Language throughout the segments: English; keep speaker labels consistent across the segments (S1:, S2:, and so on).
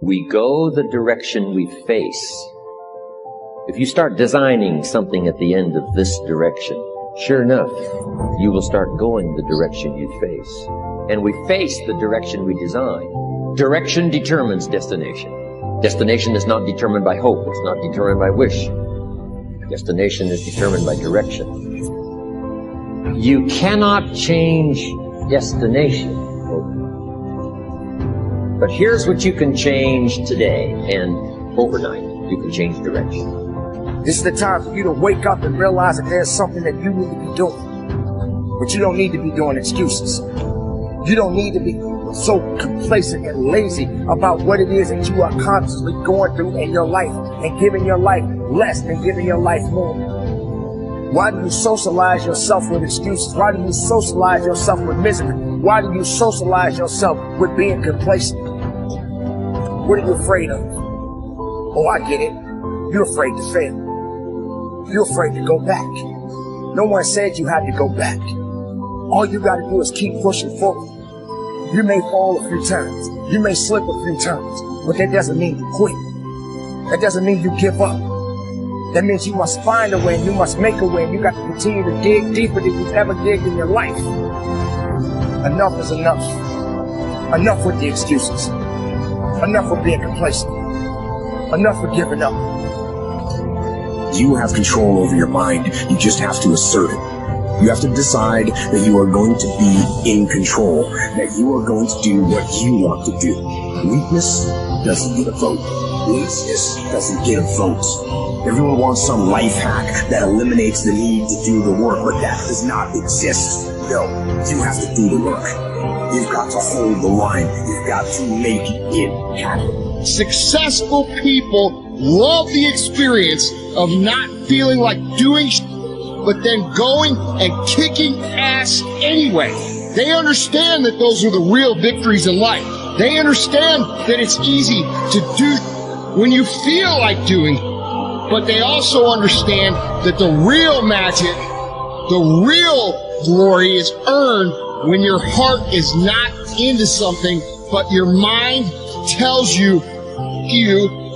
S1: We go the direction we face. If you start designing something at the end of this direction, sure enough, you will start going the direction you face. And we face the direction we design. Direction determines destination. Destination is not determined by hope. It's not determined by wish. Destination is determined by direction. You cannot change destination. But here's what you can change today, and overnight, you can change direction.
S2: This is the time for you to wake up and realize that there's something that you need to be doing. But you don't need to be doing excuses. You don't need to be so complacent and lazy about what it is that you are constantly going through in your life and giving your life less than giving your life more. Why do you socialize yourself with excuses? Why do you socialize yourself with misery? Why do you socialize yourself with being complacent? What are you afraid of? Oh, I get it. You're afraid to fail. You're afraid to go back. No one said you had to go back. All you got to do is keep pushing forward. You may fall a few times. You may slip a few times. But that doesn't mean you quit. That doesn't mean you give up. That means you must find a way and you must make a way. And you got to continue to dig deeper than you've ever digged in your life. Enough is enough. Enough with the excuses. Enough with being complacent. Enough with giving up.
S3: You have control over your mind. You just have to assert it. You have to decide that you are going to be in control, that you are going to do what you want to do. Weakness doesn't get a vote. Laziness doesn't get a vote. Everyone wants some life hack that eliminates the need to do the work, but that does not exist. No, you have to do the work. You've got to hold the line. You've got to make it happen.
S4: Successful people love the experience of not feeling like doing but then going and kicking ass anyway. They understand that those are the real victories in life. They understand that it's easy to do when you feel like doing, but they also understand that the real magic, the real glory is earned when your heart is not into something, but your mind tells you,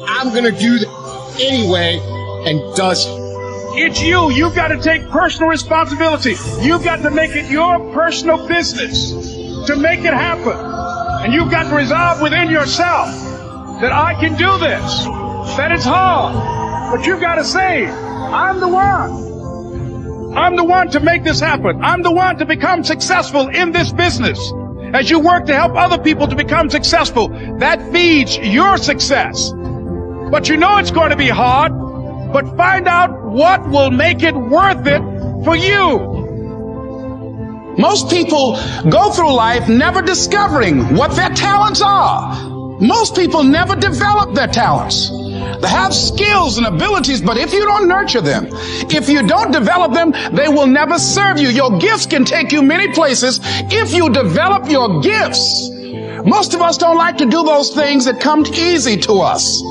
S4: I'm gonna do that anyway, and does it.
S5: It's you. You've got to take personal responsibility. You've got to make it your personal business to make it happen. And you've got to resolve within yourself that I can do this, that it's hard. But you've got to say, I'm the one. I'm the one to make this happen. I'm the one to become successful in this business. As you work to help other people to become successful, that feeds your success. But you know it's going to be hard. But find out what will make it worth it for you.
S6: Most people go through life never discovering what their talents are. Most people never develop their talents. They have skills and abilities, but if you don't nurture them, if you don't develop them, they will never serve you. Your gifts can take you many places if you develop your gifts. Most of us don't like to do those things that come easy to us.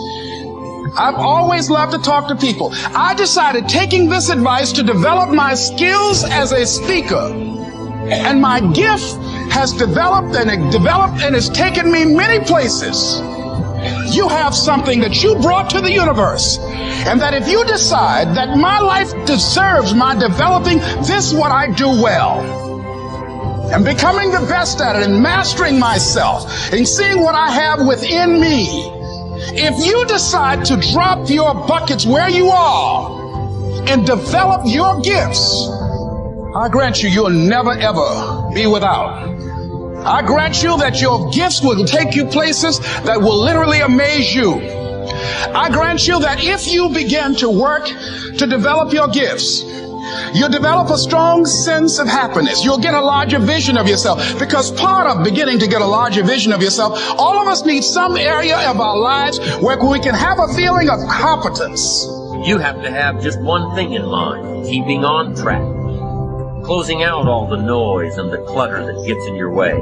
S6: I've always loved to talk to people. I decided, taking this advice, to develop my skills as a speaker. And my gift has developed and it's taken me many places. You have something that you brought to the universe. And that if you decide that my life deserves my developing this, what I do well, and becoming the best at it and mastering myself and seeing what I have within me, if you decide to drop your buckets where you are and develop your gifts, I grant you, you'll never ever be without. I grant you that your gifts will take you places that will literally amaze you. I grant you that if you begin to work to develop your gifts, you'll develop a strong sense of happiness. You'll get a larger vision of yourself, because part of beginning to get a larger vision of yourself, all of us need some area of our lives where we can have a feeling of competence.
S1: You have to have just one thing in mind: keeping on track, closing out all the noise and the clutter that gets in your way.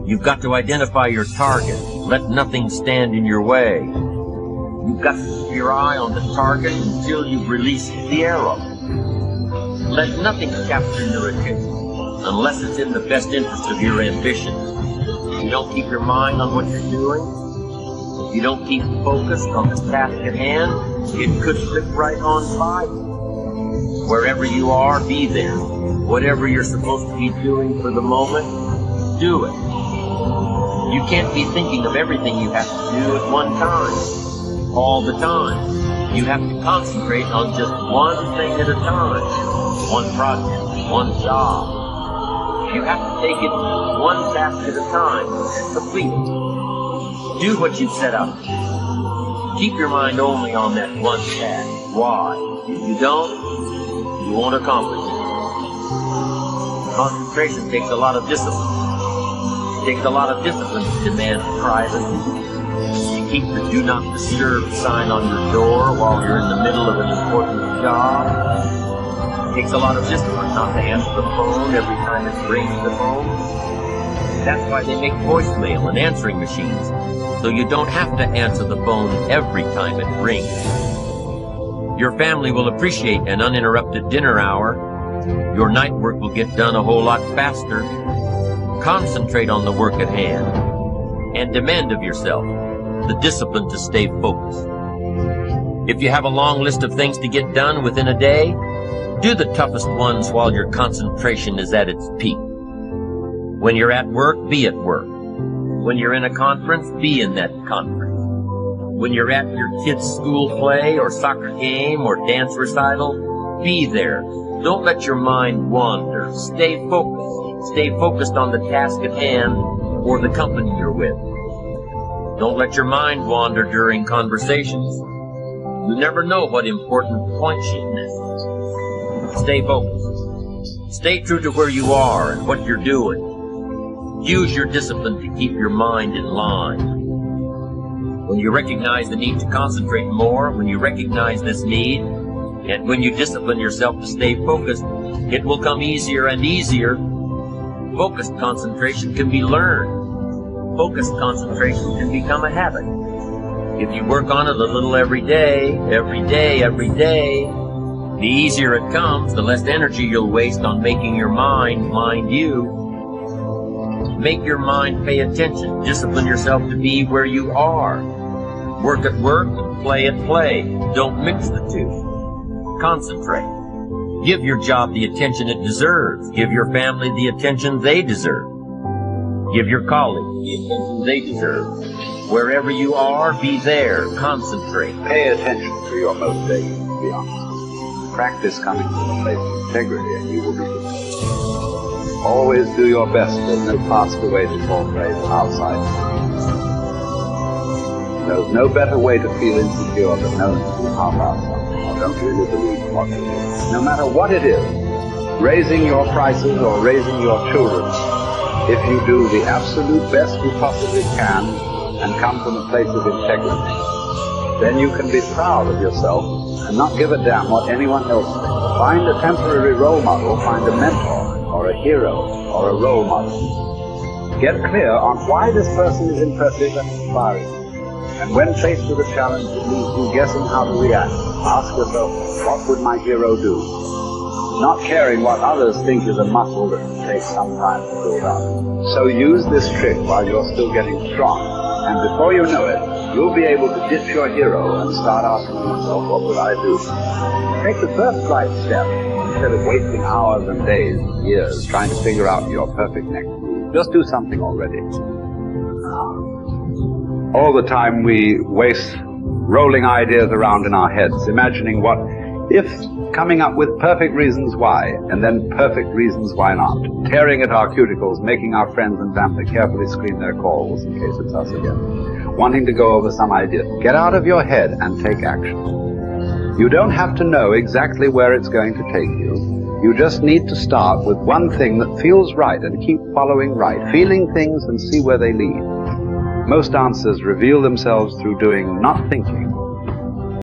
S1: You've got to identify your target. Let nothing stand in your way. You've got to keep your eye on the target until you've released the arrow. Let nothing capture your attention unless it's in the best interest of your ambition. If you don't keep your mind on what you're doing, you don't keep focused on the task at hand, it could slip right on by you. Wherever you are, be there. Whatever you're supposed to be doing for the moment, do it. You can't be thinking of everything you have to do at one time, all the time. You have to concentrate on just one thing at a time, one project, one job. You have to take it one task at a time and complete it. Do what you set out to do. Keep your mind only on that one task. Why? If you don't, you won't accomplish it. Concentration takes a lot of discipline. It takes a lot of discipline to demand privacy. You keep the do not disturb sign on your door while you're in the middle of an important job. It takes a lot of discipline not to answer the phone every time it rings the phone. That's why they make voicemail and answering machines, so you don't have to answer the phone every time it rings. Your family will appreciate an uninterrupted dinner hour. Your night work will get done a whole lot faster. Concentrate on the work at hand and demand of yourself the discipline to stay focused. If you have a long list of things to get done within a day, do the toughest ones while your concentration is at its peak. When you're at work, be at work. When you're in a conference, be in that conference. When you're at your kid's school play or soccer game or dance recital, be there. Don't let your mind wander. Stay focused. Stay focused on the task at hand or the company you're with. Don't let your mind wander during conversations. You never know what important point you'll miss. Stay focused. Stay true to where you are and what you're doing. Use your discipline to keep your mind in line. When you recognize the need to concentrate more, when you recognize this need, and when you discipline yourself to stay focused, it will come easier and easier. Focused concentration can be learned. Focused concentration can become a habit. If you work on it a little every day, the easier it comes, the less energy you'll waste on making your mind mind you. Make your mind pay attention. Discipline yourself to be where you are. Work at work and play at play. Don't mix the two. Concentrate. Give your job the attention it deserves. Give your family the attention they deserve. Give your colleagues the attention they deserve. Wherever you are, be there. Concentrate.
S7: Pay attention to your motivation, to be honest. Practice coming from a place of integrity and you will be good. Always do your best. There's no faster way to fall prey than outside. There's no better way to feel insecure than knowing that you half-ass something or don't really believe what you do. No matter what it is, raising your prices or raising your children, if you do the absolute best you possibly can and come from a place of integrity, then you can be proud of yourself and not give a damn what anyone else thinks. Find a temporary role model, find a mentor, or a hero, or a role model. Get clear on why this person is impressive and inspiring. And when faced with a challenge that leaves you guessing how to react, ask yourself, what would my hero do? Not caring what others think is a muscle that takes some time to build up. So use this trick while you're still getting strong. And before you know it, you'll be able to ditch your hero and start asking yourself, what would I do? Take the first right step. Instead of wasting hours and days and years trying to figure out your perfect next move, just do something already. All the time we waste rolling ideas around in our heads, imagining what if, coming up with perfect reasons why, and then perfect reasons why not, tearing at our cuticles, making our friends and family carefully screen their calls in case it's us again, wanting to go over some idea. Get out of your head and take action. You don't have to know exactly where it's going to take you. You just need to start with one thing that feels right and keep following right, feeling things and see where they lead. Most answers reveal themselves through doing, not thinking.